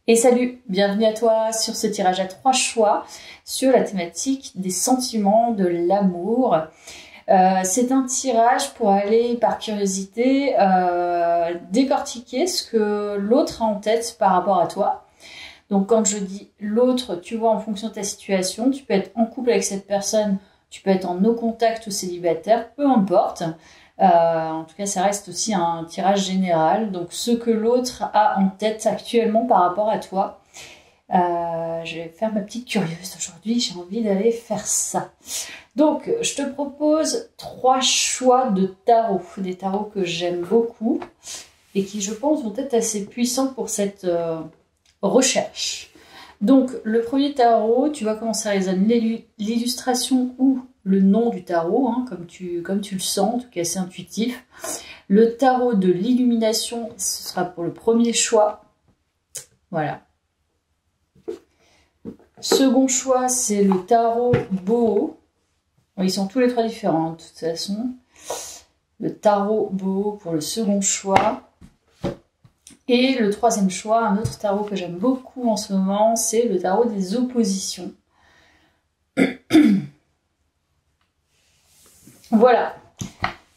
Et salut, bienvenue à toi sur ce tirage à 3 choix sur la thématique des sentiments, de l'amour. C'est un tirage pour aller par curiosité décortiquer ce que l'autre a en tête par rapport à toi. Donc quand je dis l'autre, tu vois en fonction de ta situation, tu peux être en couple avec cette personne, tu peux être en no contact ou célibataire, peu importe. En tout cas, ça reste aussi un tirage général. Donc, ce que l'autre a en tête actuellement par rapport à toi. Je vais faire ma petite curieuse aujourd'hui. J'ai envie d'aller faire ça. Donc, je te propose 3 choix de tarot. Des tarots que j'aime beaucoup et qui, je pense, vont être assez puissants pour cette recherche. Donc, le premier tarot, tu vois comment ça résonne. L'illustration ou le nom du tarot, hein, comme tu le sens, en tout cas c'est intuitif. Le tarot de l'illumination, ce sera pour le premier choix. Voilà. Second choix, c'est le tarot Boho. Ils sont tous les 3 différents, de toute façon. Le tarot Boho pour le second choix. Et le troisième choix, un autre tarot que j'aime beaucoup en ce moment, c'est le tarot des oppositions. Voilà.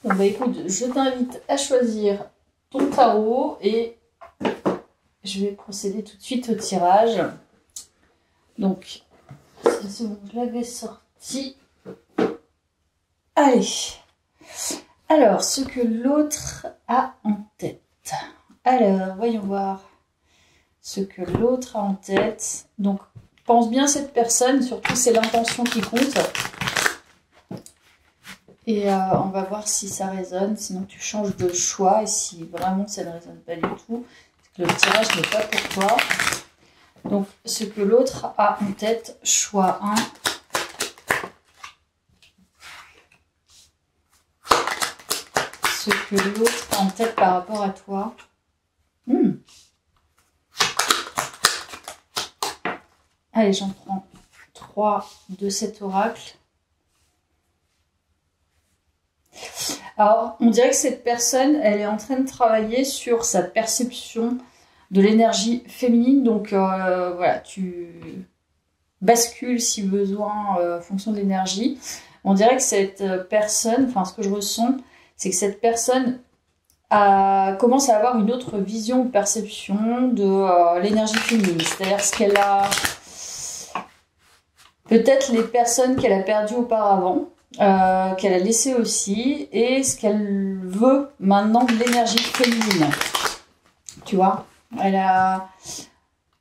Bon, bah écoute, je t'invite à choisir ton tarot et je vais procéder tout de suite au tirage. Donc, c'est bon, je l'avais sorti. Allez. Alors, ce que l'autre a en tête. Alors, voyons voir ce que l'autre a en tête. Donc, pense bien à cette personne, surtout c'est l'intention qui compte. Et on va voir si ça résonne, sinon tu changes de choix. Et si vraiment ça ne résonne pas du tout, c'est que le tirage n'est pas pour toi. Donc, ce que l'autre a en tête, choix 1. Ce que l'autre a en tête par rapport à toi. Allez, j'en prends 3 de cet oracle. Alors, on dirait que cette personne, elle est en train de travailler sur sa perception de l'énergie féminine. Donc, voilà, tu bascules si besoin en fonction de l'énergie. On dirait que cette personne, enfin, ce que je ressens, c'est que cette personne commence à avoir une autre vision ou perception de l'énergie féminine. C'est-à-dire ce qu'elle a... Peut-être les personnes qu'elle a perdues auparavant. Qu'elle a laissé aussi, et ce qu'elle veut maintenant de l'énergie féminine. Tu vois, elle a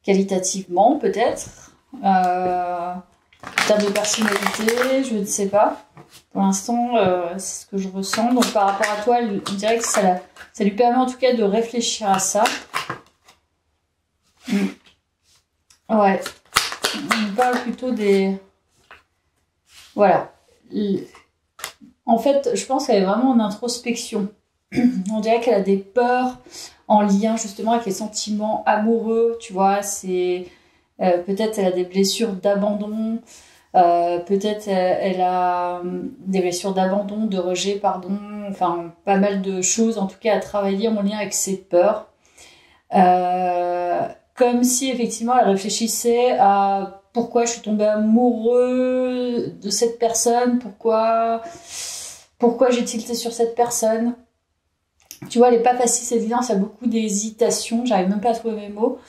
qualitativement peut-être, en termes de personnalité, je ne sais pas. Pour l'instant, c'est ce que je ressens. Donc par rapport à toi, on dirait que ça lui permet en tout cas de réfléchir à ça. Ouais, on parle plutôt des... Voilà. En fait, je pense qu'elle est vraiment en introspection. On dirait qu'elle a des peurs en lien justement avec les sentiments amoureux, tu vois. C'est peut-être elle a des blessures d'abandon, peut-être elle a des blessures d'abandon, de rejet, pardon. Enfin, pas mal de choses en tout cas à travailler en lien avec ses peurs. Comme si effectivement elle réfléchissait à pourquoi je suis tombée amoureux de cette personne, pourquoi j'ai tilté sur cette personne. Tu vois, elle n'est pas facile cette vidéo, ça a beaucoup d'hésitation, j'arrive même pas à trouver mes mots.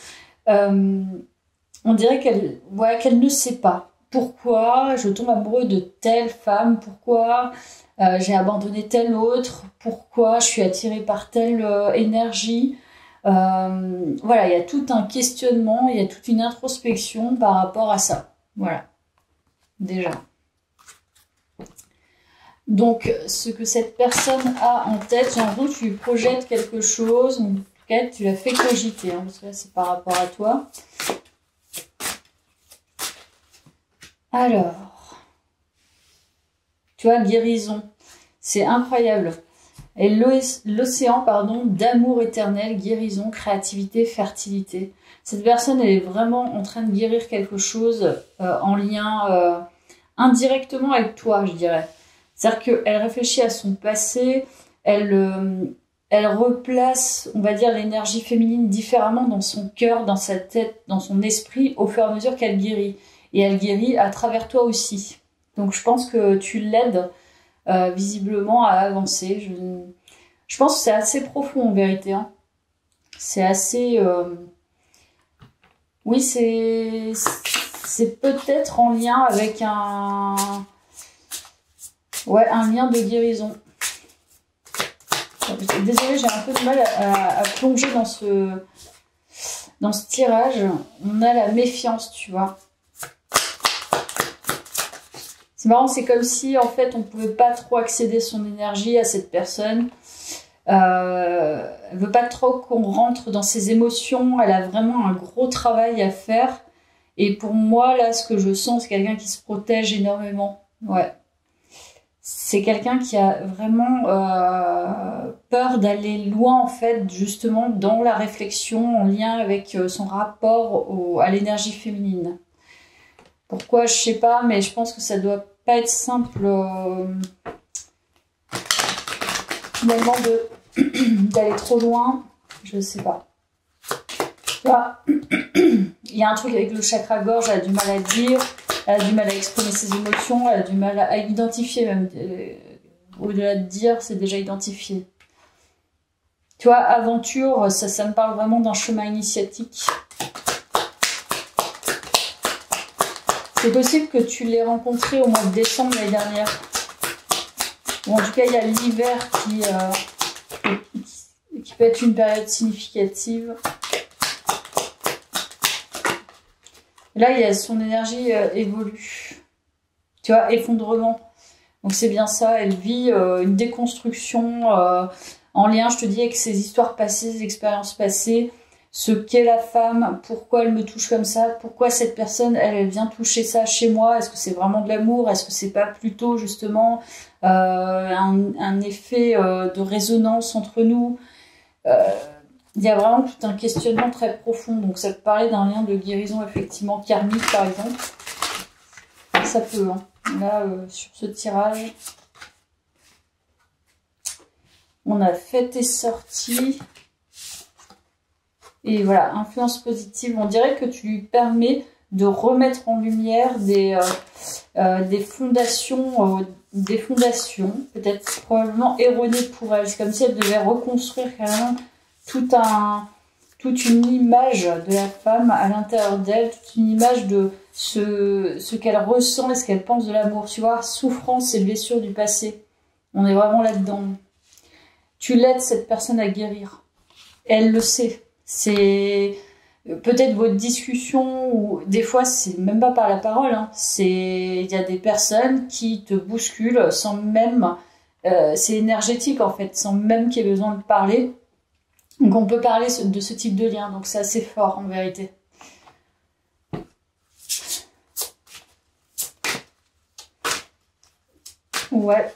On dirait qu'elle ne sait pas pourquoi je tombe amoureux de telle femme, pourquoi j'ai abandonné telle autre, pourquoi je suis attirée par telle énergie. Voilà, il y a tout un questionnement, il y a toute une introspection par rapport à ça. Voilà, déjà. Donc, ce que cette personne a en tête, j'ai l'impression que tu lui projettes quelque chose, en tout cas, tu l'as fait cogiter, hein, parce que là, c'est par rapport à toi. Alors, tu vois, guérison, c'est incroyable. Et l'océan, pardon, d'amour éternel, guérison, créativité, fertilité. Cette personne, elle est vraiment en train de guérir quelque chose en lien indirectement avec toi, je dirais. C'est-à-dire qu'elle réfléchit à son passé, elle elle replace, on va dire, l'énergie féminine différemment dans son cœur, dans sa tête, dans son esprit, au fur et à mesure qu'elle guérit. Et elle guérit à travers toi aussi. Donc je pense que tu l'aides visiblement à avancer. Je pense que c'est assez profond en vérité. Hein. C'est assez... Oui, c'est peut-être en lien avec un lien de guérison. Désolée, j'ai un peu de mal à plonger dans ce tirage. On a la méfiance, tu vois. C'est marrant, c'est comme si en fait on pouvait pas trop accéder son énergie à cette personne. Elle veut pas trop qu'on rentre dans ses émotions. Elle a vraiment un gros travail à faire. Et pour moi, là, ce que je sens, c'est quelqu'un qui se protège énormément. Ouais. C'est quelqu'un qui a vraiment peur d'aller loin, en fait, justement, dans la réflexion en lien avec son rapport à l'énergie féminine. Pourquoi, je sais pas, mais je pense que ça doit pas être simple, finalement, d'aller trop loin. Je sais pas. Là, il y a un truc avec le chakra gorge, elle a du mal à dire, elle a du mal à exprimer ses émotions, elle a du mal à identifier même. Au-delà de dire, c'est déjà identifié. Tu vois, aventure, ça me parle vraiment d'un chemin initiatique. C'est possible que tu l'aies rencontré au mois de décembre l'année dernière. Ou en tout cas, il y a l'hiver qui peut être une période significative. Là, il y a son énergie évolue. Tu vois, effondrement. Donc c'est bien ça, elle vit une déconstruction en lien, je te dis, avec ses histoires passées, ses expériences passées, ce qu'est la femme, pourquoi elle me touche comme ça, pourquoi cette personne, elle vient toucher ça chez moi, est-ce que c'est vraiment de l'amour, est-ce que c'est pas plutôt justement un effet de résonance entre nous. Il y a vraiment tout un questionnement très profond. Donc ça peut parler d'un lien de guérison effectivement karmique par exemple. Ça peut, hein. Là, sur ce tirage, on a fait et sorti. Et voilà, influence positive. On dirait que tu lui permets de remettre en lumière des fondations, peut-être probablement erronées pour elle. C'est comme si elle devait reconstruire carrément toute une image de la femme à l'intérieur d'elle, toute une image de ce qu'elle ressent et ce qu'elle pense de l'amour. Tu vois, souffrance et blessures du passé. On est vraiment là-dedans. Tu l'aides cette personne à guérir. Elle le sait. C'est peut-être votre discussion ou des fois c'est même pas par la parole. Hein. Il y a des personnes qui te bousculent sans même, c'est énergétique en fait, sans même qu'il y ait besoin de parler. Donc on peut parler de ce type de lien. Donc c'est assez fort en vérité. Ouais.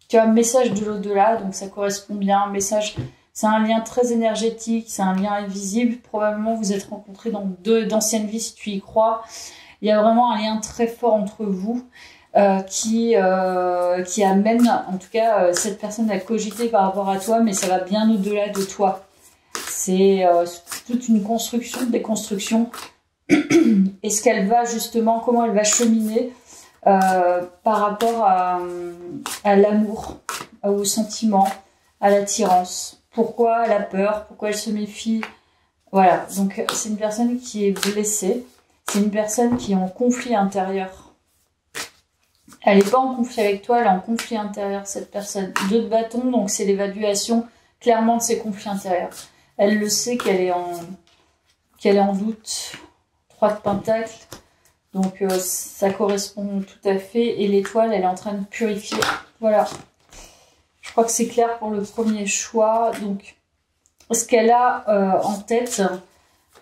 Tu as un message de l'au-delà, donc ça correspond bien. Un message, c'est un lien très énergétique, c'est un lien invisible. Probablement vous êtes rencontrés dans d'anciennes vies si tu y crois. Il y a vraiment un lien très fort entre vous qui amène, en tout cas, cette personne à cogiter par rapport à toi, mais ça va bien au-delà de toi. C'est toute une construction, déconstruction. Est-ce qu'elle va justement, comment elle va cheminer par rapport à l'amour, au sentiment, à l'attirance. Pourquoi elle a peur, pourquoi elle se méfie. Voilà, donc c'est une personne qui est blessée, c'est une personne qui est en conflit intérieur. Elle n'est pas en conflit avec toi, elle est en conflit intérieur, cette personne. 2 de bâton, donc c'est l'évaluation clairement de ses conflits intérieurs. Elle le sait qu'elle est en doute. 3 de pentacles. Donc ça correspond tout à fait. Et l'étoile, elle est en train de purifier. Voilà. Je crois que c'est clair pour le premier choix. Donc, ce qu'elle a en tête,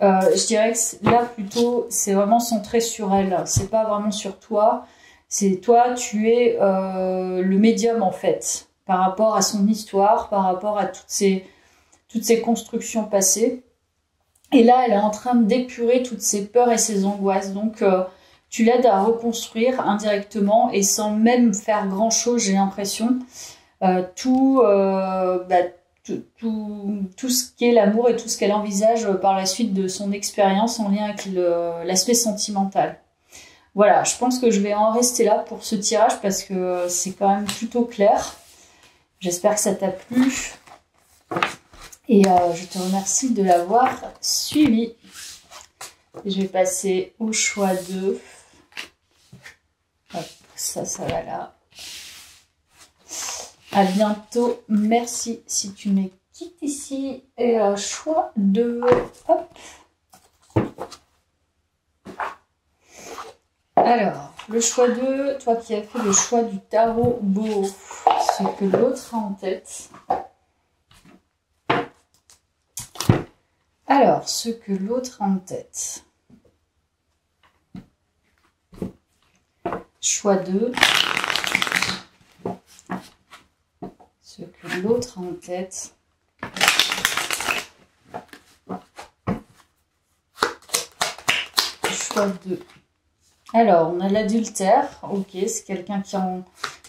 je dirais que là, plutôt, c'est vraiment centré sur elle. C'est pas vraiment sur toi. C'est toi, tu es le médium, en fait, par rapport à son histoire, par rapport à toutes ces constructions passées. Et là, elle est en train d'épurer toutes ses peurs et ses angoisses. Donc, tu l'aides à reconstruire indirectement et sans même faire grand-chose, j'ai l'impression. tout ce qu'est l'amour et tout ce qu'elle envisage par la suite de son expérience en lien avec l'aspect sentimental. Voilà, je pense que je vais en rester là pour ce tirage parce que c'est quand même plutôt clair. J'espère que ça t'a plu. Et je te remercie de l'avoir suivi. Je vais passer au choix 2. Hop, ça va là. À bientôt. Merci si tu me quittes ici. Et choix 2. Hop. Alors, le choix 2, toi qui as fait le choix du tarot beau, ce que l'autre a en tête. Alors, ce que l'autre a en tête. Choix 2. Ce que l'autre a en tête. Choix 2. Alors, on a l'adultère. Ok, c'est quelqu'un qui est en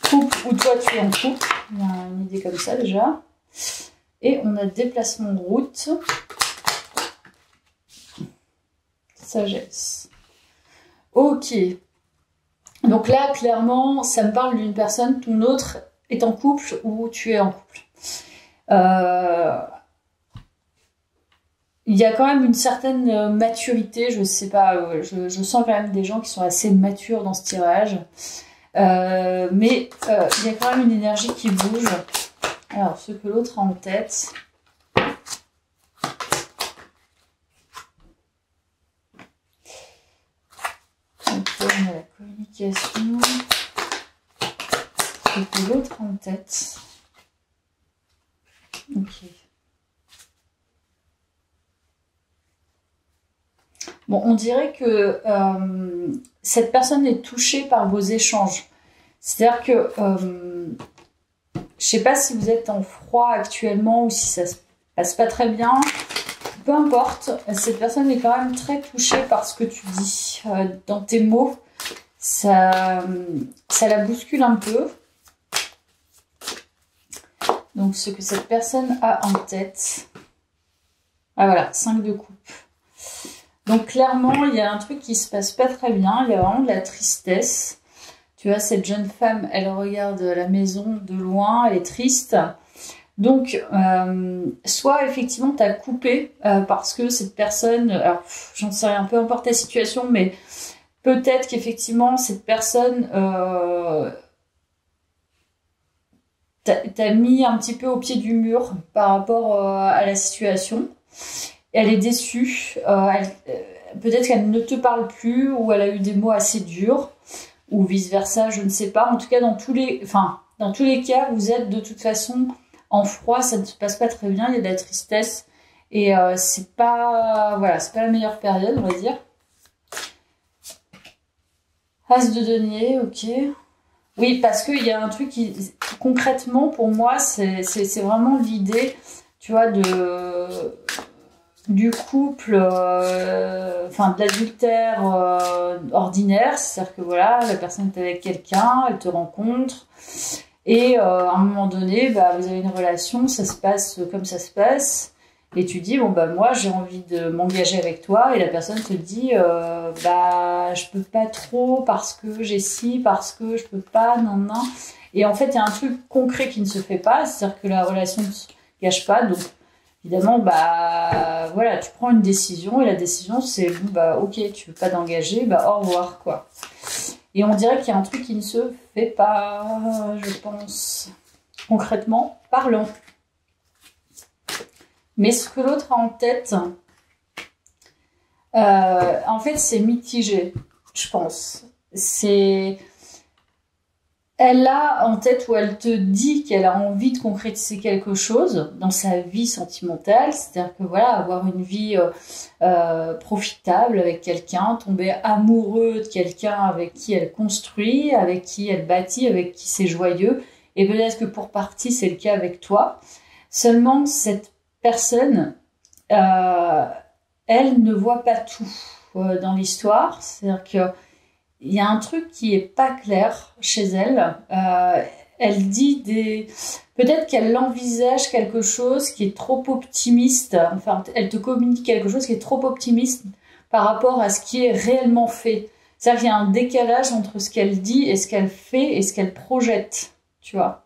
couple ou toi tu es en couple. Il y a une idée comme ça déjà. Et on a déplacement de route. Sagesse. Ok. Donc là, clairement, ça me parle d'une personne. Ton autre est en couple ou tu es en couple. Il y a quand même une certaine maturité, je sais pas, je sens quand même des gens qui sont assez matures dans ce tirage. Mais il y a quand même une énergie qui bouge. Alors, ce que l'autre a en tête. Donc, on a la communication. Ce que l'autre a en tête. Ok. Bon, on dirait que cette personne est touchée par vos échanges. C'est-à-dire que je sais pas si vous êtes en froid actuellement ou si ça se passe pas très bien. Peu importe, cette personne est quand même très touchée par ce que tu dis. Dans tes mots, ça la bouscule un peu. Donc, ce que cette personne a en tête. Ah voilà, 5 de coupe. Donc clairement, il y a un truc qui se passe pas très bien. Il y a vraiment de la tristesse. Tu vois, cette jeune femme, elle regarde la maison de loin, elle est triste. Donc, soit effectivement, tu as coupé parce que cette personne... Alors, j'en sais rien, peu importe ta situation, mais peut-être qu'effectivement, cette personne t'a mis un petit peu au pied du mur par rapport à la situation. Elle est déçue, peut-être qu'elle ne te parle plus ou elle a eu des mots assez durs ou vice-versa, je ne sais pas. En tout cas, dans tous les cas, vous êtes de toute façon en froid, ça ne se passe pas très bien, il y a de la tristesse et c'est pas la meilleure période, on va dire. As de denier, ok. Oui, parce qu'il y a un truc qui, concrètement, pour moi, c'est vraiment l'idée, tu vois, du couple, de l'adultère ordinaire, c'est-à-dire que voilà, la personne est avec quelqu'un, elle te rencontre, et à un moment donné, vous avez une relation, ça se passe comme ça se passe, et tu dis, bon moi j'ai envie de m'engager avec toi, et la personne te dit, je peux pas trop, parce que j'ai ci, parce que je peux pas, non, et en fait il y a un truc concret qui ne se fait pas, c'est-à-dire que la relation ne se gâche pas, donc évidemment, tu prends une décision et la décision c'est ok, tu veux pas t'engager, au revoir quoi. Et on dirait qu'il y a un truc qui ne se fait pas, je pense, concrètement parlant. Mais ce que l'autre a en tête, en fait, c'est mitigé, je pense. Elle a en tête où elle te dit qu'elle a envie de concrétiser quelque chose dans sa vie sentimentale, c'est-à-dire que avoir une vie profitable avec quelqu'un, tomber amoureux de quelqu'un avec qui elle construit, avec qui elle bâtit, avec qui c'est joyeux, et peut-être que pour partie c'est le cas avec toi. Seulement cette personne, elle ne voit pas tout dans l'histoire, c'est-à-dire que il y a un truc qui est pas clair chez elle. elle dit peut-être qu'elle envisage quelque chose qui est trop optimiste. Enfin, elle te communique quelque chose qui est trop optimiste par rapport à ce qui est réellement fait. C'est-à-dire qu'il y a un décalage entre ce qu'elle dit et ce qu'elle fait et ce qu'elle projette, tu vois.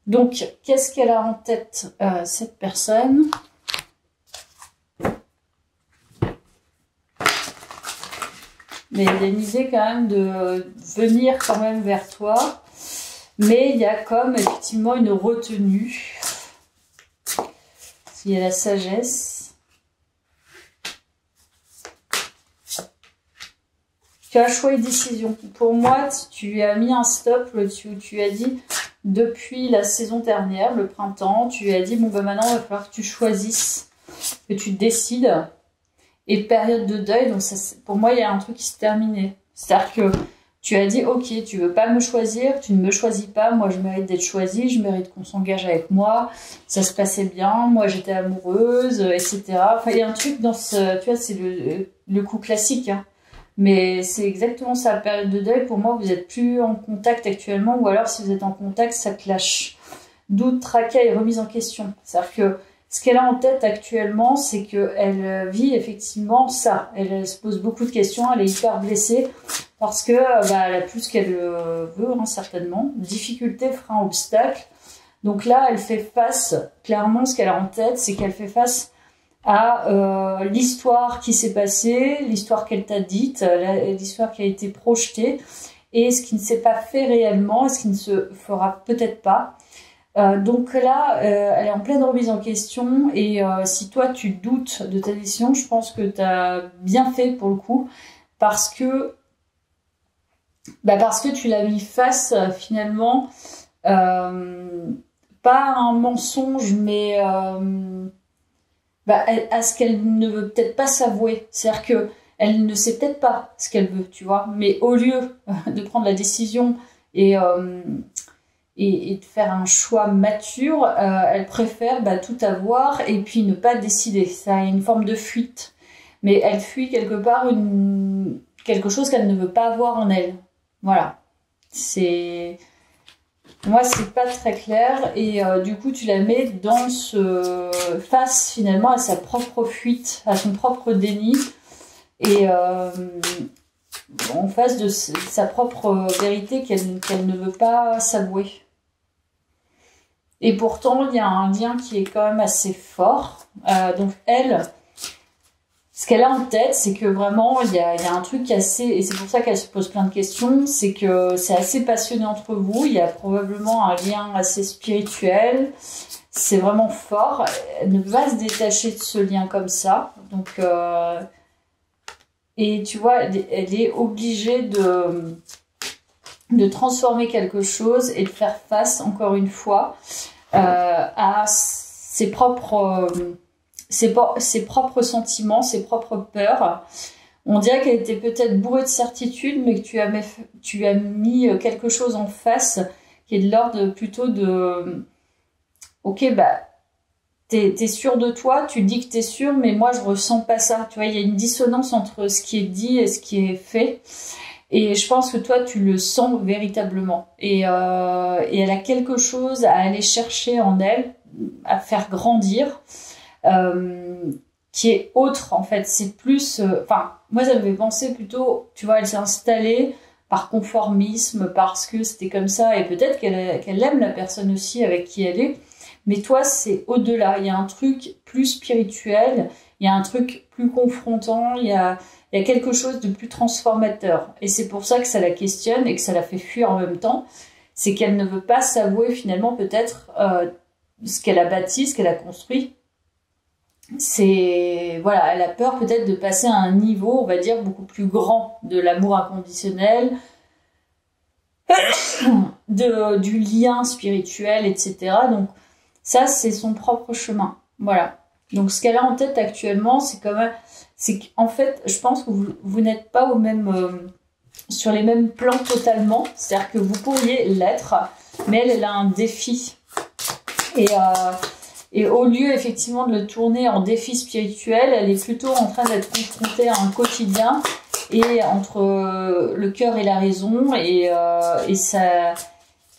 Donc, qu'est-ce qu'elle a en tête, cette personne? Mais il y a une idée quand même de venir quand même vers toi. Mais il y a comme effectivement une retenue. Il y a la sagesse. Tu as choix et décision. Pour moi, tu as mis un stop là-dessus. Tu as dit, depuis la saison dernière, le printemps, tu as dit, bon ben maintenant, il va falloir que tu choisisses, que tu décides. Et période de deuil, donc ça, pour moi, il y a un truc qui s'est terminé. C'est-à-dire que tu as dit, ok, tu veux pas me choisir, tu ne me choisis pas, moi je mérite d'être choisie, je mérite qu'on s'engage avec moi, ça se passait bien, moi j'étais amoureuse, etc. Enfin, il y a un truc dans ce, tu vois, c'est le coup classique, hein. Mais c'est exactement ça, période de deuil, pour moi, vous êtes plus en contact actuellement, ou alors si vous êtes en contact, ça clash. Doute, tracas et remise en question. C'est-à-dire que ce qu'elle a en tête actuellement, c'est qu'elle vit effectivement ça. Elle se pose beaucoup de questions, elle est hyper blessée parce que elle a plus ce qu'elle veut, hein, certainement. Difficulté, frein, obstacle. Donc là, elle fait face, clairement, ce qu'elle a en tête, c'est qu'elle fait face à l'histoire qui s'est passée, l'histoire qu'elle t'a dite, l'histoire qui a été projetée, et ce qui ne s'est pas fait réellement, et ce qui ne se fera peut-être pas. Donc là, elle est en pleine remise en question et si toi tu doutes de ta décision, je pense que tu as bien fait pour le coup parce que tu l'as mis face finalement pas à un mensonge mais à ce qu'elle ne veut peut-être pas s'avouer. C'est-à-dire que elle ne sait peut-être pas ce qu'elle veut, tu vois, mais au lieu de prendre la décision et de faire un choix mature, elle préfère tout avoir et puis ne pas décider. Ça a une forme de fuite. Mais elle fuit quelque part quelque chose qu'elle ne veut pas avoir en elle. Voilà. Moi, c'est pas très clair. Et du coup, tu la mets face finalement à sa propre fuite, à son propre déni. Et en face de sa propre vérité qu'elle ne veut pas s'avouer. Et pourtant, il y a un lien qui est quand même assez fort. Donc elle, ce qu'elle a en tête, c'est que vraiment, il y a un truc qui est assez... Et c'est pour ça qu'elle se pose plein de questions. C'est que c'est assez passionné entre vous. Il y a probablement un lien assez spirituel. C'est vraiment fort. Elle ne va se détacher de ce lien comme ça. Donc... Et tu vois, elle est obligée de transformer quelque chose et de faire face, encore une fois, à ses propres sentiments, ses propres peurs. On dirait qu'elle était peut-être bourrée de certitude, mais que tu as mis quelque chose en face qui est de l'ordre plutôt de... Ok, t'es sûr de toi, tu dis que t'es sûr, mais moi je ressens pas ça. Tu vois, il y a une dissonance entre ce qui est dit et ce qui est fait. Et je pense que toi, tu le sens véritablement. Et elle a quelque chose à aller chercher en elle, à faire grandir, qui est autre, en fait. C'est plus... moi, ça me fait penser plutôt... Tu vois, elle s'est installée par conformisme, parce que c'était comme ça. Et peut-être qu'elle aime la personne aussi avec qui elle est. Mais toi, c'est au-delà. Il y a un truc plus spirituel, il y a un truc plus confrontant, il y a quelque chose de plus transformateur. Et c'est pour ça que ça la questionne et que ça la fait fuir en même temps. C'est qu'elle ne veut pas s'avouer finalement peut-être ce qu'elle a bâti, ce qu'elle a construit. Voilà, elle a peur peut-être de passer à un niveau, on va dire, beaucoup plus grand de l'amour inconditionnel, du lien spirituel, etc. Donc ça, c'est son propre chemin. Voilà. Donc ce qu'elle a en tête actuellement, c'est qu'en fait, je pense que vous n'êtes pas sur les mêmes plans totalement. C'est-à-dire que vous pourriez l'être, mais elle a un défi. Et au lieu effectivement de le tourner en défi spirituel, elle est plutôt en train d'être confrontée à un quotidien et entre le cœur et la raison et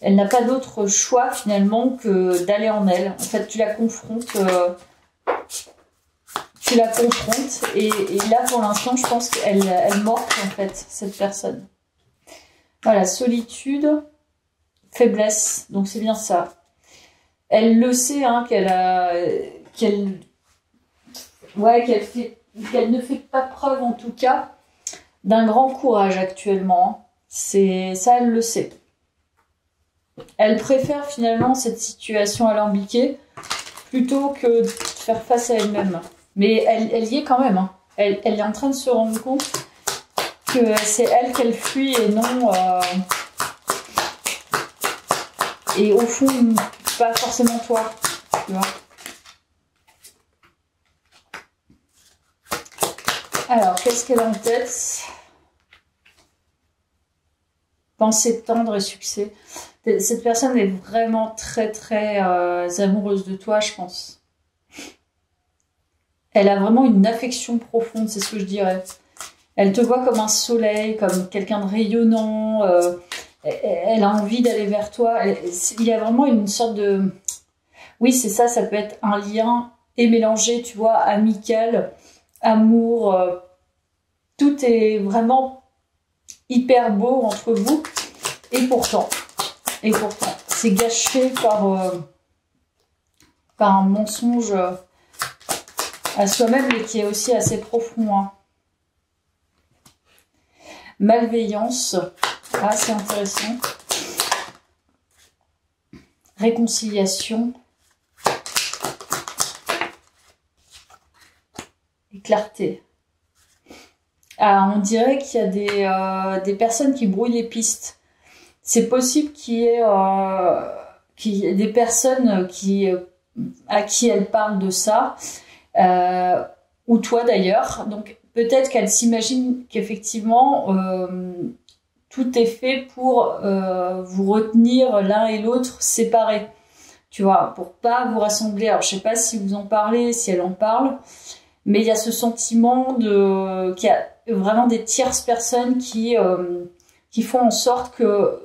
elle n'a pas d'autre choix finalement que d'aller en elle. En fait, tu la confrontes. Et là pour l'instant je pense qu'elle morte en fait cette personne. Voilà, solitude, faiblesse, donc c'est bien ça. Elle le sait hein, qu'elle ne fait pas preuve en tout cas d'un grand courage actuellement. C'est ça, elle le sait. Elle préfère finalement cette situation alambiquée plutôt que de faire face à elle-même. Mais elle y est quand même. Hein. Elle est en train de se rendre compte que c'est elle qu'elle fuit et non... et au fond, pas forcément toi. Tu vois. Alors, qu'est-ce qu'elle a en tête? Pensée tendre et succès. Cette personne est vraiment très très amoureuse de toi, je pense. Elle a vraiment une affection profonde, c'est ce que je dirais. Elle te voit comme un soleil, comme quelqu'un de rayonnant. Elle a envie d'aller vers toi. Il y a vraiment une sorte de... Oui, c'est ça, ça peut être un lien et mélangé, tu vois, amical, amour. Tout est vraiment hyper beau entre vous. Et pourtant, c'est gâché par un mensonge à soi-même, mais qui est aussi assez profond. Hein. Malveillance, ah c'est intéressant. Réconciliation. Et clarté. Ah, on dirait qu'il y a des personnes qui brouillent les pistes. C'est possible qu'il y ait des personnes à qui elle parle de ça, ou toi d'ailleurs. Donc peut-être qu'elle s'imagine qu'effectivement tout est fait pour vous retenir l'un et l'autre séparés, tu vois, pour pas vous rassembler. Alors je sais pas si vous en parlez, si elle en parle, mais il y a ce sentiment qu'il y a vraiment des tierces personnes qui font en sorte que,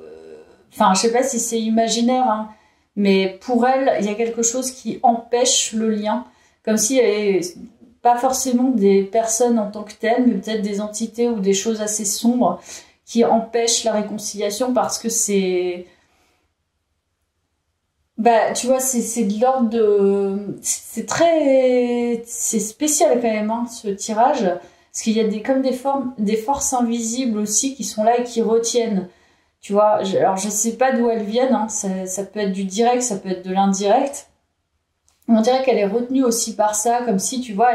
enfin, je sais pas si c'est imaginaire, hein, mais pour elle, il y a quelque chose qui empêche le lien, comme s'il y avait pas forcément des personnes en tant que telles, mais peut-être des entités ou des choses assez sombres qui empêchent la réconciliation parce que c'est... Bah, tu vois, c'est de l'ordre de... C'est très... C'est spécial quand même, hein, ce tirage, parce qu'il y a comme des forces invisibles aussi qui sont là et qui retiennent. Tu vois, alors je sais pas d'où elles viennent, hein, ça peut être du direct, ça peut être de l'indirect. On dirait qu'elle est retenue aussi par ça, comme si, tu vois,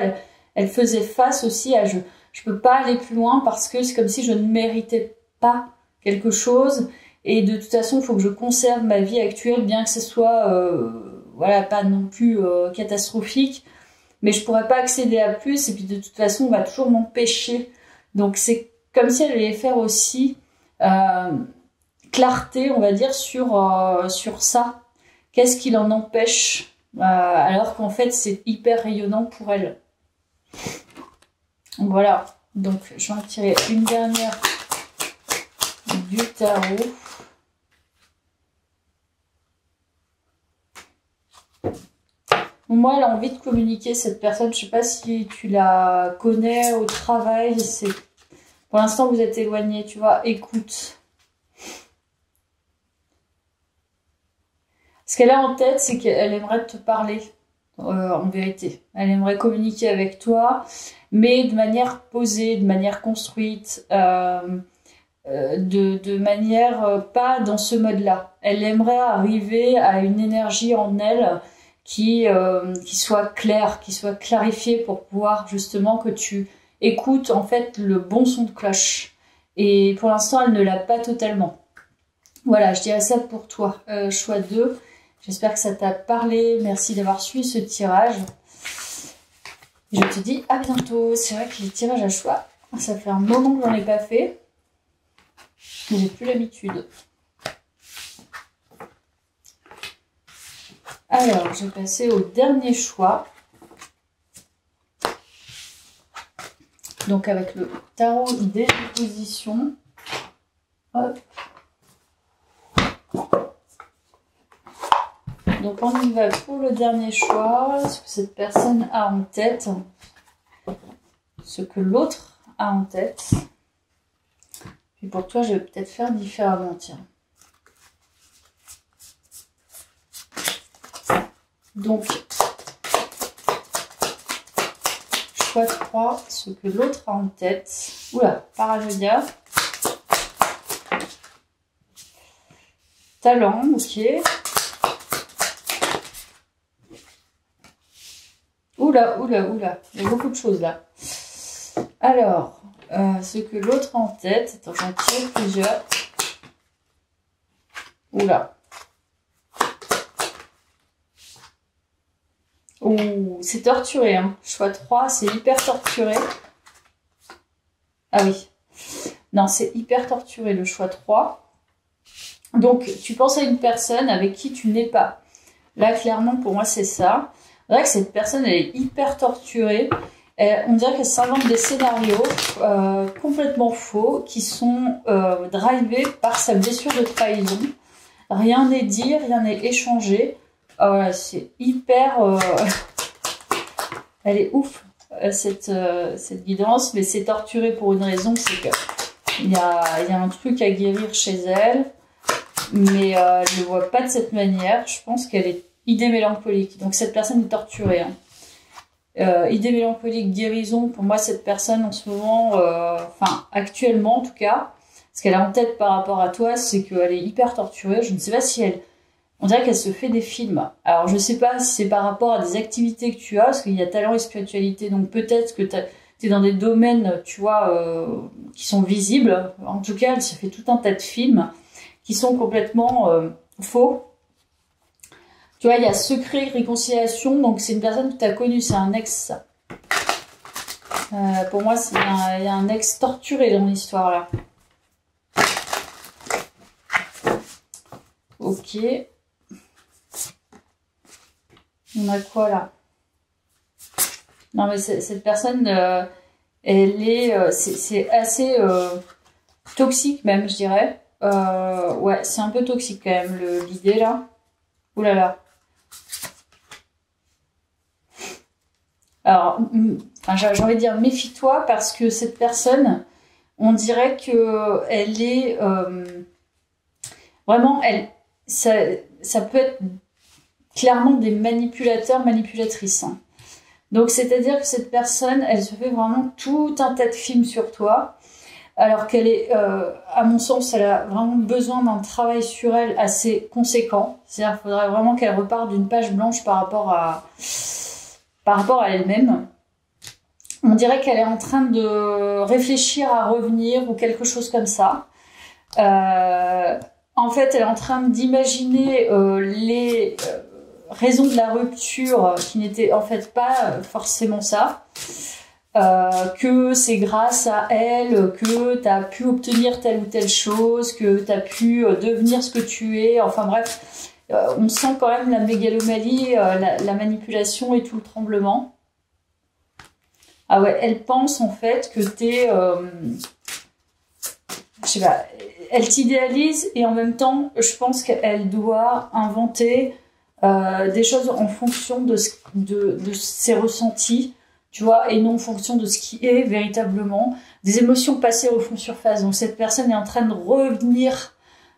elle faisait face aussi à je peux pas aller plus loin parce que c'est comme si je ne méritais pas quelque chose. Et de toute façon, il faut que je conserve ma vie actuelle, bien que ce soit, voilà, pas non plus catastrophique. Mais je pourrais pas accéder à plus, et puis de toute façon, on va toujours m'empêcher. Donc c'est comme si elle allait faire aussi clarté, on va dire, sur ça. Qu'est-ce qui l'en empêche alors qu'en fait, c'est hyper rayonnant pour elle. Voilà. Donc, je vais en tirer une dernière du tarot. Moi, elle a envie de communiquer, cette personne. Je sais pas si tu la connais au travail. Pour l'instant, vous êtes éloignés, tu vois. Écoute. Ce qu'elle a en tête, c'est qu'elle aimerait te parler, en vérité. Elle aimerait communiquer avec toi, mais de manière posée, de manière construite, de manière pas dans ce mode-là. Elle aimerait arriver à une énergie en elle qui soit claire, qui soit clarifiée pour pouvoir justement que tu écoutes en fait le bon son de cloche. Et pour l'instant, elle ne l'a pas totalement. Voilà, je dirais ça pour toi. Choix 2. J'espère que ça t'a parlé. Merci d'avoir suivi ce tirage. Je te dis à bientôt. C'est vrai que les tirages à choix, ça fait un moment que j'en ai pas fait. J'ai plus l'habitude. Alors, je vais passer au dernier choix. Donc avec le tarot des positions. Hop. Donc on y va pour le dernier choix, ce que cette personne a en tête, ce que l'autre a en tête. Et pour toi, je vais peut-être faire différemment, tiens. Donc, choix 3, ce que l'autre a en tête. Oula, paranoïa. Talent, ok. Oula, oula, oula. Il y a beaucoup de choses là. Alors, ce que l'autre a en tête. Attends, j'en tire plusieurs. Oula. Ouh, c'est torturé, hein. Choix 3, c'est hyper torturé. Ah oui. Non, c'est hyper torturé le choix 3. Donc, tu penses à une personne avec qui tu n'es pas. Là, clairement, pour moi, c'est ça. C'est vrai que cette personne, elle est hyper torturée. On dirait qu'elle s'invente des scénarios complètement faux qui sont drivés par sa blessure de trahison. Rien n'est dit, rien n'est échangé. Voilà, c'est hyper... elle est ouf, cette guidance, mais c'est torturé pour une raison, c'est que il y a un truc à guérir chez elle, mais elle ne le voit pas de cette manière. Je pense qu'elle est idée mélancolique. Donc cette personne est torturée. Hein. Idée mélancolique, guérison, pour moi cette personne en ce moment, enfin actuellement en tout cas, ce qu'elle a en tête par rapport à toi, c'est qu'elle est hyper torturée. Je ne sais pas si elle... On dirait qu'elle se fait des films. Alors, je ne sais pas si c'est par rapport à des activités que tu as, parce qu'il y a talent et spiritualité, donc peut-être que tu es dans des domaines, tu vois, qui sont visibles. En tout cas, elle se fait tout un tas de films qui sont complètement faux. Tu vois, il y a secret, réconciliation, donc c'est une personne que tu as connue, c'est un ex. Pour moi, il y a un ex torturé dans l'histoire, là. Ok. On a quoi là? Non mais cette personne, elle est, c'est assez toxique même, je dirais. Ouais, c'est un peu toxique quand même l'idée là. Ouh là là. Alors, j'ai envie de dire méfie-toi parce que cette personne, on dirait que elle est vraiment, ça peut être clairement des manipulateurs, manipulatrices. Hein. Donc, c'est-à-dire que cette personne, elle se fait vraiment tout un tas de films sur toi, alors qu'elle est, à mon sens, elle a vraiment besoin d'un travail sur elle assez conséquent. C'est-à-dire qu'il faudrait vraiment qu'elle reparte d'une page blanche par rapport à elle-même. On dirait qu'elle est en train de réfléchir à revenir ou quelque chose comme ça. En fait, elle est en train d'imaginer les... raison de la rupture qui n'était en fait pas forcément ça, que c'est grâce à elle que tu as pu obtenir telle ou telle chose, que tu as pu devenir ce que tu es, enfin bref, on sent quand même la mégalomanie, la manipulation et tout le tremblement. Ah ouais, elle pense en fait que t'es... je sais pas, elle t'idéalise et en même temps, je pense qu'elle doit inventer des choses en fonction de ses ressentis, tu vois, et non en fonction de ce qui est véritablement. Des émotions passées au fond surface. Donc cette personne est en train de revenir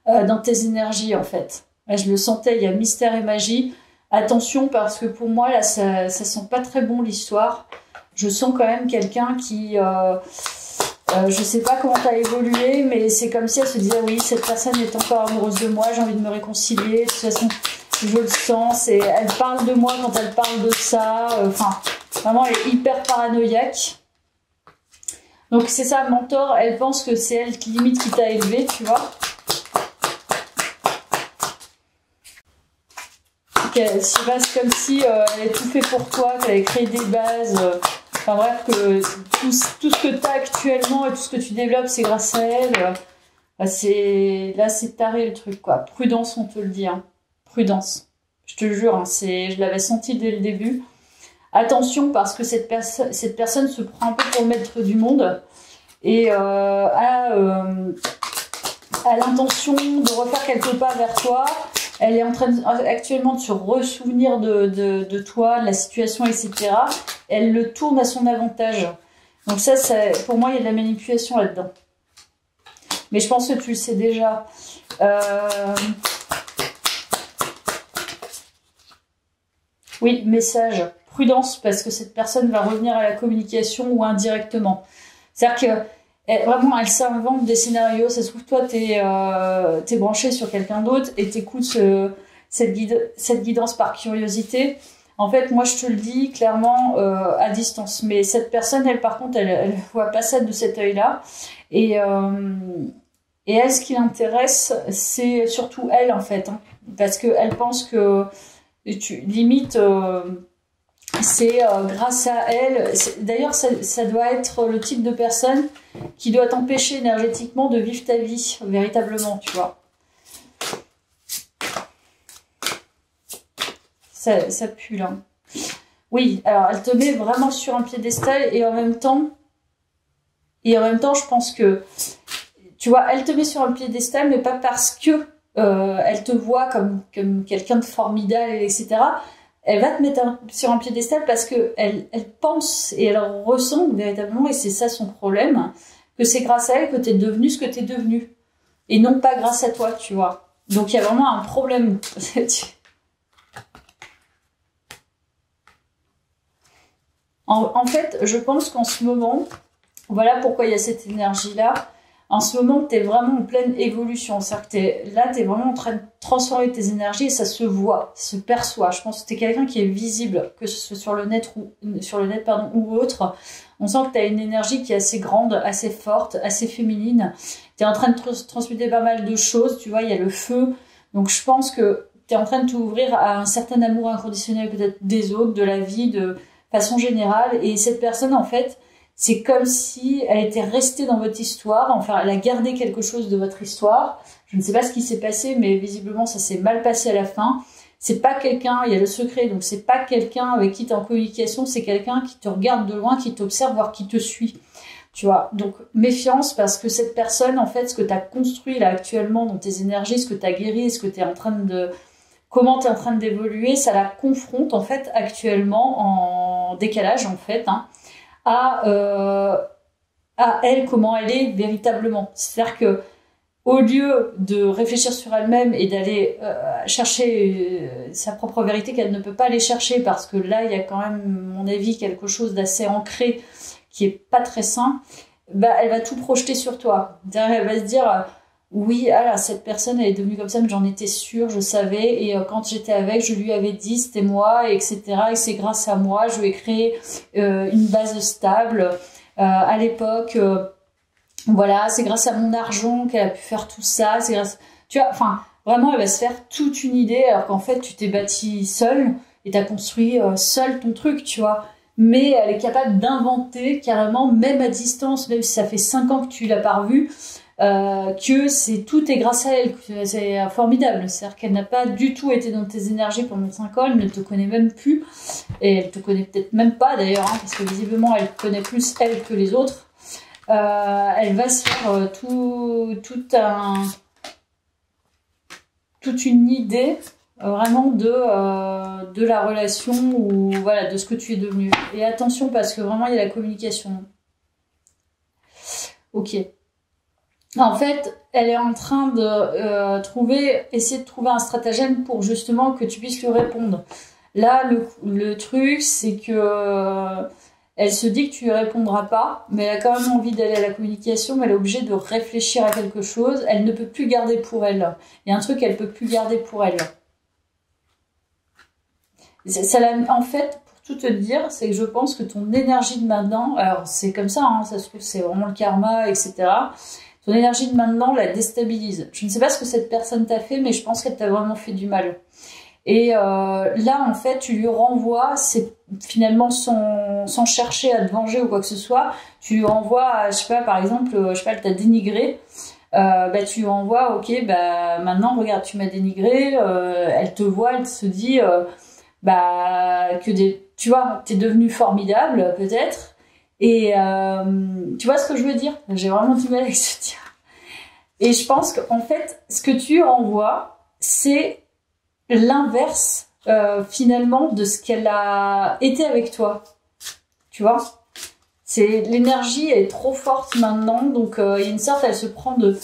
dans tes énergies, en fait. Là, je le sentais, il y a mystère et magie. Attention, parce que pour moi, là, ça sent pas très bon l'histoire. Je sens quand même quelqu'un qui... je sais pas comment t'as évolué, mais c'est comme si elle se disait, oui, cette personne est encore amoureuse de moi, j'ai envie de me réconcilier, de toute façon... Je le sens, elle parle de moi quand elle parle de ça. Enfin, vraiment, elle est hyper paranoïaque. Donc, c'est ça, mentor. Elle pense que c'est elle qui limite qui t'a élevé, tu vois. C'est comme si elle avait tout fait pour toi, qu'elle avait créé des bases. Enfin, bref, que tout ce que tu as actuellement et tout ce que tu développes, c'est grâce à elle. Là, c'est taré le truc, quoi. Prudence, on te le dit, hein. Prudence, je te le jure, hein, je l'avais senti dès le début. Attention parce que cette personne se prend un peu pour le maître du monde et a l'intention de refaire quelques pas vers toi Elle est en train actuellement de se ressouvenir de toi, de la situation, etc. Elle le tourne à son avantage. Donc ça, pour moi, il y a de la manipulation là-dedans. Mais je pense que tu le sais déjà. Oui, message. Prudence, parce que cette personne va revenir à la communication ou indirectement. C'est-à-dire que vraiment, elle s'invente des scénarios. Ça se trouve, toi, t'es branché sur quelqu'un d'autre et t'écoutes cette guidance par curiosité. En fait, moi, je te le dis clairement à distance. Mais cette personne, elle, par contre, elle voit pas ça de cet œil-là. Et elle, ce qui l'intéresse, c'est surtout elle, en fait. Hein, parce qu'elle pense que limite... c'est grâce à elle. D'ailleurs, ça doit être le type de personne qui doit t'empêcher énergétiquement de vivre ta vie, véritablement, tu vois. Ça pue, là. Oui, alors, elle te met vraiment sur un piédestal et en même temps, je pense que, tu vois, elle te met sur un piédestal, mais pas parce que elle te voit comme quelqu'un de formidable, etc. Elle va te mettre sur un piédestal parce que elle pense et elle ressent véritablement, et c'est ça son problème, que c'est grâce à elle que tu es devenu ce que tu es devenu. Et non pas grâce à toi, tu vois. Donc il y a vraiment un problème. En fait, je pense qu'en ce moment, voilà pourquoi il y a cette énergie-là. En ce moment, tu es vraiment en pleine évolution. C'est-à-dire que tu es vraiment en train de transformer tes énergies et ça se voit, se perçoit. Je pense que tu es quelqu'un qui est visible, que ce soit sur le net ou autre. On sent que tu as une énergie qui est assez grande, assez forte, assez féminine. Tu es en train de transmuter pas mal de choses. Tu vois, il y a le feu. Donc, je pense que tu es en train de t'ouvrir à un certain amour inconditionnel, peut-être des autres, de la vie, de façon générale. Et cette personne, en fait, c'est comme si elle était restée dans votre histoire, enfin elle a gardé quelque chose de votre histoire. Je ne sais pas ce qui s'est passé, mais visiblement ça s'est mal passé à la fin. C'est pas quelqu'un, il y a le secret, donc c'est pas quelqu'un avec qui tu es en communication, c'est quelqu'un qui te regarde de loin, qui t'observe, voire qui te suit. Tu vois, donc méfiance parce que cette personne, en fait, ce que tu as construit là actuellement dans tes énergies, ce que tu as guéri, ce que tu es en train de... Comment tu es en train d'évoluer, ça la confronte en fait actuellement en décalage en fait, hein, à elle, comment elle est véritablement. C'est-à-dire que au lieu de réfléchir sur elle-même et d'aller chercher sa propre vérité qu'elle ne peut pas aller chercher parce que là, il y a quand même, à mon avis, quelque chose d'assez ancré qui est pas très sain, bah, elle va tout projeter sur toi. Elle va se dire... oui, alors cette personne elle est devenue comme ça, mais j'en étais sûre, je savais, et quand j'étais avec, je lui avais dit c'était moi, etc. Et c'est grâce à moi, je lui ai créé une base stable. À l'époque, voilà, c'est grâce à mon argent qu'elle a pu faire tout ça. C'est grâce, tu vois, enfin, vraiment, elle va se faire toute une idée, alors qu'en fait, tu t'es bâti seule et t'as construit seul ton truc, tu vois. Mais elle est capable d'inventer carrément, même à distance, même si ça fait 5 ans que tu l'as pas revue. Que tout est grâce à elle, c'est formidable. C'est-à-dire qu'elle n'a pas du tout été dans tes énergies pendant 5 ans, elle ne te connaît même plus, et elle te connaît peut-être même pas d'ailleurs, hein, parce que visiblement elle connaît plus elle que les autres. Elle va se faire toute une idée vraiment de la relation ou voilà de ce que tu es devenu. Et attention parce que vraiment il y a la communication. Ok. En fait, elle est en train de essayer de trouver un stratagème pour justement que tu puisses lui répondre. Là, le truc, c'est que elle se dit que tu lui répondras pas, mais elle a quand même envie d'aller à la communication, mais elle est obligée de réfléchir à quelque chose. Elle ne peut plus garder pour elle. Il y a un truc qu'elle peut plus garder pour elle. En fait, pour tout te dire, c'est que je pense que ton énergie de maintenant, alors c'est comme ça, hein, ça se trouve, c'est vraiment le karma, etc. Ton énergie de maintenant la déstabilise. Je ne sais pas ce que cette personne t'a fait, mais je pense qu'elle t'a vraiment fait du mal. Et là, en fait, tu lui renvoies, c'est finalement sans chercher à te venger ou quoi que ce soit, tu lui renvoies, je sais pas, par exemple, je sais pas, elle t'a dénigré, bah tu lui renvoies, ok, bah maintenant, regarde, tu m'as dénigré, elle te voit, elle se dit, bah tu vois, t'es devenu formidable, peut-être. Et tu vois ce que je veux dire? J'ai vraiment du mal avec ce tir. Et je pense qu'en fait, ce que tu envoies, c'est l'inverse finalement de ce qu'elle a été avec toi. Tu vois, c'est l'énergie est trop forte maintenant, donc il y a une sorte, elle se prend de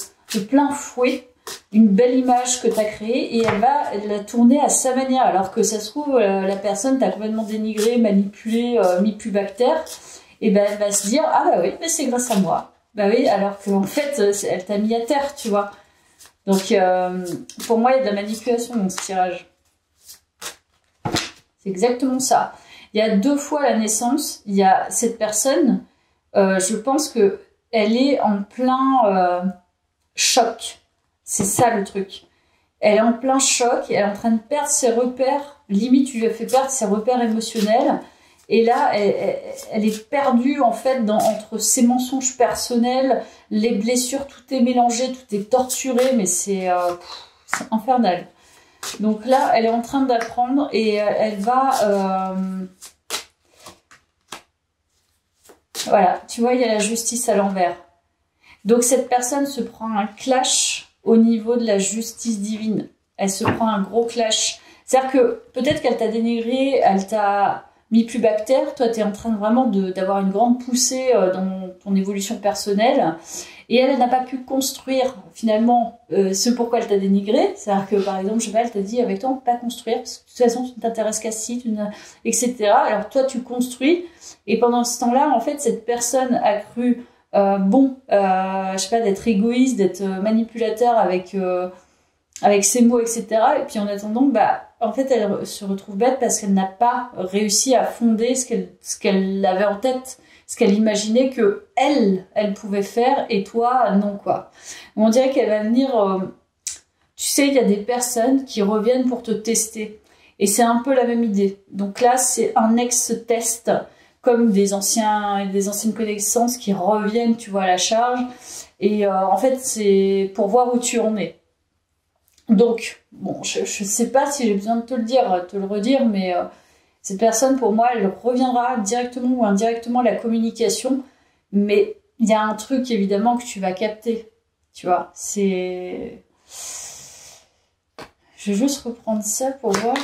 plein fouet une belle image que tu as créée et elle va la tourner à sa manière, alors que ça se trouve la personne t'a complètement dénigré, manipulé, mis pubactère, et ben elle va se dire ah bah oui, mais c'est grâce à moi. Bah oui, alors qu'en fait elle t'a mis à terre, tu vois. Donc pour moi il y a de la manipulation dans ce tirage. C'est exactement ça. Il y a 2 fois la naissance, il y a cette personne, je pense que elle est en plein choc. C'est ça le truc. Elle est en plein choc, elle est en train de perdre ses repères, limite tu lui as fait perdre ses repères émotionnels, et là elle est perdue en fait entre ses mensonges personnels, les blessures, tout est mélangé, tout est torturé, mais c'est infernal. Donc là, elle est en train d'apprendre et elle va... Voilà, tu vois, il y a la justice à l'envers. Donc cette personne se prend un clash au niveau de la justice divine. Elle se prend un gros clash. C'est-à-dire que peut-être qu'elle t'a dénigré, elle t'a mis plus bactère. Toi, tu es en train vraiment d'avoir une grande poussée dans ton évolution personnelle. Et elle n'a pas pu construire finalement ce pourquoi elle t'a dénigré. C'est-à-dire que par exemple, je sais pas, elle t'a dit avec toi on peut pas construire parce que de toute façon tu ne t'intéresses qu'à ci, etc. Alors toi tu construis et pendant ce temps-là, en fait, cette personne a cru je sais pas, d'être égoïste, d'être manipulateur avec ses mots, etc. Et puis en attendant, bah en fait elle se retrouve bête parce qu'elle n'a pas réussi à fonder ce qu'elle avait en tête, ce qu'elle imaginait que elle pouvait faire et toi non quoi. On dirait qu'elle va venir, tu sais, il y a des personnes qui reviennent pour te tester et c'est un peu la même idée. Donc là c'est un ex-test comme des anciennes connaissances qui reviennent, tu vois, à la charge et en fait c'est pour voir où tu en es. Donc bon, je sais pas si j'ai besoin de te le dire, te le redire, mais cette personne, pour moi, elle reviendra directement ou indirectement à la communication, mais il y a un truc, évidemment, que tu vas capter, tu vois, c'est... Je vais juste reprendre ça pour voir.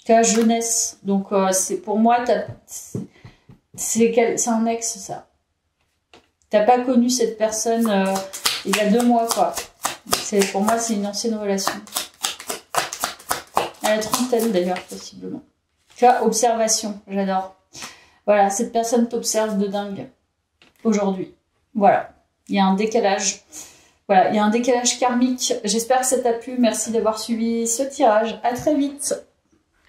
Ta jeunesse, donc c'est pour moi, c'est un ex, ça. T'as pas connu cette personne il y a 2 mois, quoi. Pour moi, c'est une ancienne relation. À la trentaine d'ailleurs, possiblement. Tu vois, observation, j'adore. Voilà, cette personne t'observe de dingue. Aujourd'hui. Voilà. Il y a un décalage. Voilà, il y a un décalage karmique. J'espère que ça t'a plu. Merci d'avoir suivi ce tirage. À très vite.